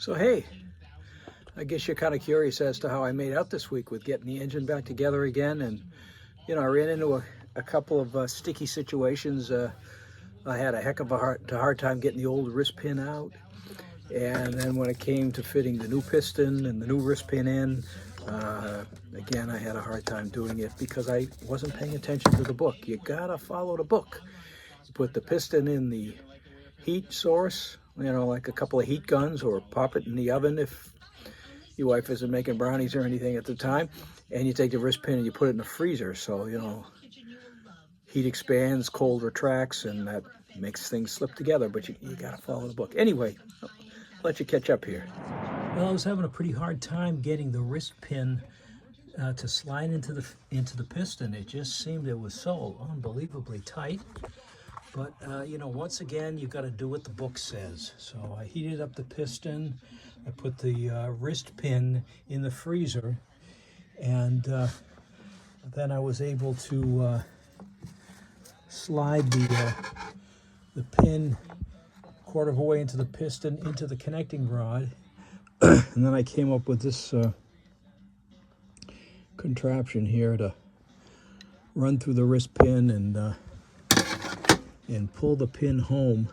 So hey, I guess you're kind of curious as to how I made out this week with getting the engine back together again. And, I ran into a couple of sticky situations. I had a heck of a hard time getting the old wrist pin out. And then when it came to fitting the new piston and the new wrist pin in, again, I had a hard time doing it because I wasn't paying attention to the book. You gotta follow the book. You put the piston in the heat source, like a couple of heat guns, or pop it in the oven if your wife isn't making brownies or anything at the time, and you take the wrist pin and you put it in the freezer. So, heat expands, cold retracts, and that makes things slip together, but you got to follow the book. Anyway, I'll let you catch up here. Well, I was having a pretty hard time getting the wrist pin to slide into the piston. It just seemed it was so unbelievably tight. But, once again, you've got to do what the book says. So I heated up the piston. I put the wrist pin in the freezer. And then I was able to slide the pin quarter of a way into the piston, into the connecting rod. And then I came up with this contraption here to run through the wrist pin and pull the pin home,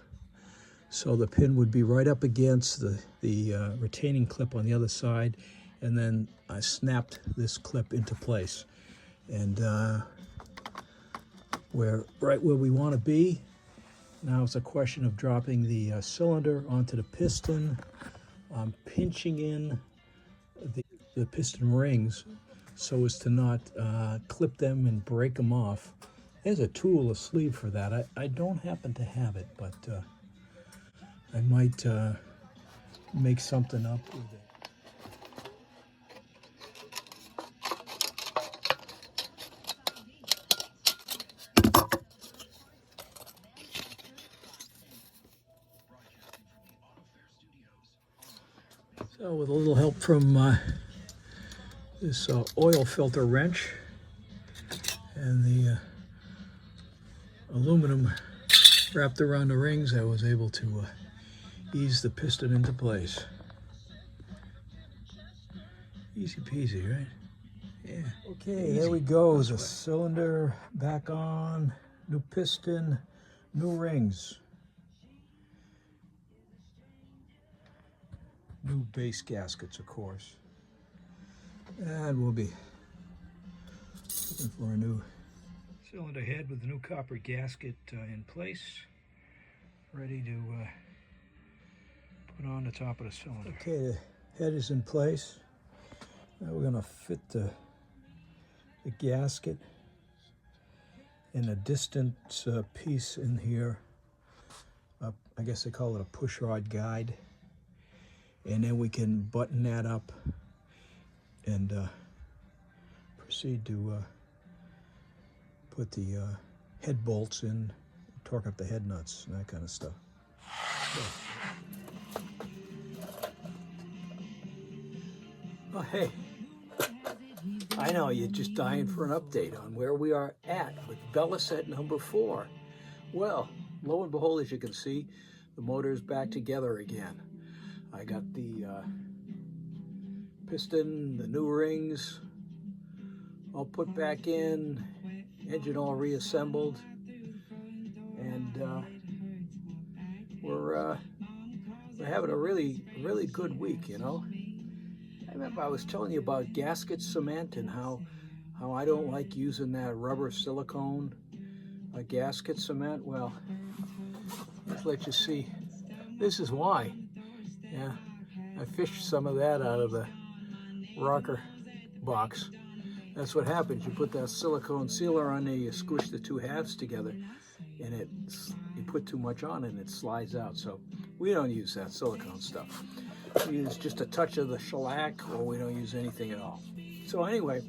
so the pin would be right up against the retaining clip on the other side, and then I snapped this clip into place. And we're right where we want to be. Now it's a question of dropping the cylinder onto the piston. I'm pinching in the piston rings so as to not clip them and break them off. There's a tool, a sleeve for that. I don't happen to have it, but I might make something up with it. So with a little help from this oil filter wrench and the aluminum wrapped around the rings, I was able to ease the piston into place. Easy peasy, right? Yeah. Okay, easy. There we go. The cylinder back on, new piston, new rings. New base gaskets, of course. And we'll be looking for a new cylinder head with the new copper gasket in place, ready to put on the top of the cylinder. Okay, the head is in place. Now we're going to fit the gasket in a distant piece in here. I guess they call it a push rod guide. And then we can button that up and proceed to put the head bolts in, torque up the head nuts, and that kind of stuff. Oh, hey. I know you're just dying for an update on where we are at with Velocette number 4. Well, lo and behold, as you can see, the motor is back together again. I got the piston, the new rings all put back in, engine all reassembled, and we're having a really good week, I remember I was telling you about gasket cement and how I don't like using that rubber silicone gasket cement. Well, let's let you see. This is why. Yeah, I fished some of that out of the rocker box. That's what happens. You put that silicone sealer on there, you squish the two halves together, and you put too much on it and it slides out. So we don't use that silicone stuff. We use just a touch of the shellac, or we don't use anything at all. So anyway,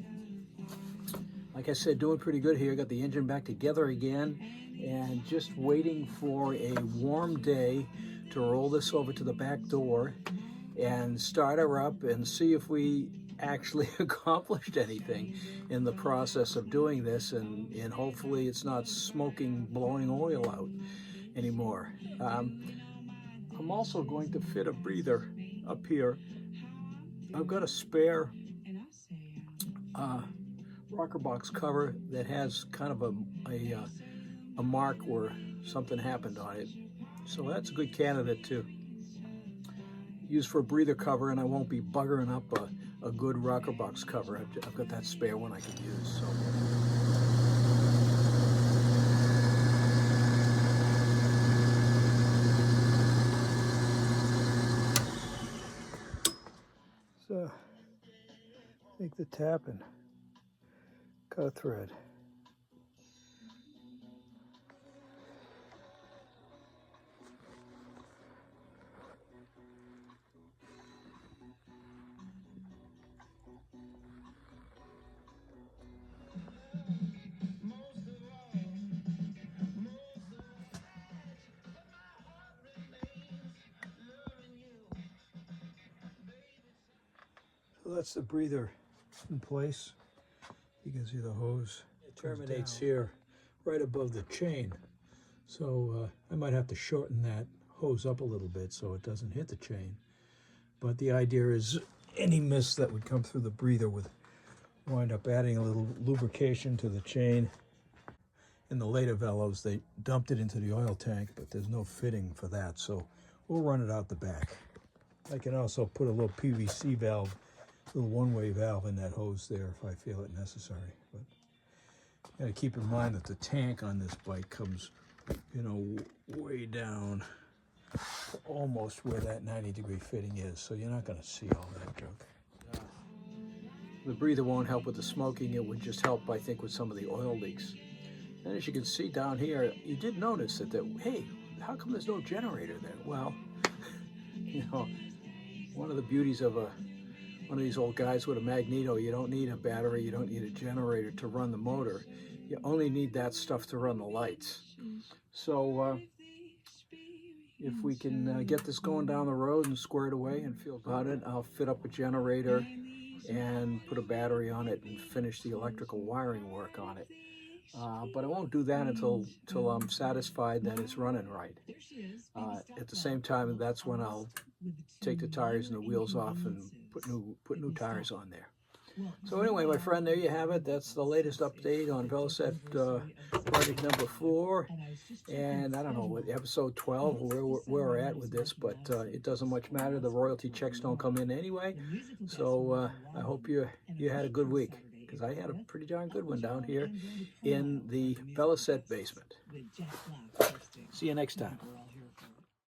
like I said, doing pretty good here. Got the engine back together again, and just waiting for a warm day to roll this over to the back door and start her up and see if we actually accomplished anything in the process of doing this, and hopefully it's not smoking, blowing oil out anymore. I'm also going to fit a breather up here, I've got a spare rocker box cover that has kind of a mark where something happened on it. So that's a good candidate to use for a breather cover, and I won't be buggering up a good rocker box cover. I've got that spare one I can use. So take the tap and cut a thread. So that's the breather in place. You can see the hose. It terminates here right above the chain. So I might have to shorten that hose up a little bit so it doesn't hit the chain. But the idea is any mist that would come through the breather would wind up adding a little lubrication to the chain. In the later Velos, they dumped it into the oil tank, but there's no fitting for that, so we'll run it out the back. I can also put a little PVC valve, little one-way valve in that hose there if I feel it necessary. But you got to keep in mind that the tank on this bike comes, you know, way down, almost where that 90-degree fitting is, so you're not going to see all that junk. The breather won't help with the smoking. It would just help, I think, with some of the oil leaks. And as you can see down here, you did notice that, hey, how come there's no generator there? Well, you know, one of the beauties of one of these old guys with a magneto, you don't need a battery, you don't need a generator to run the motor. You only need that stuff to run the lights. So if we can get this going down the road and squared away and feel about it, I'll fit up a generator and put a battery on it and finish the electrical wiring work on it. But I won't do that until I'm satisfied that it's running right. At the same time, that's when I'll take the tires and the wheels off and put new tires on there. So anyway, my friend, there you have it. That's the latest update on Velocette project number 4. And I don't know, what, episode 12, where we're at with this, but it doesn't much matter. The royalty checks don't come in anyway. So I hope you had a good week, because I had a pretty darn good one down here in the Velocette basement. See you next time.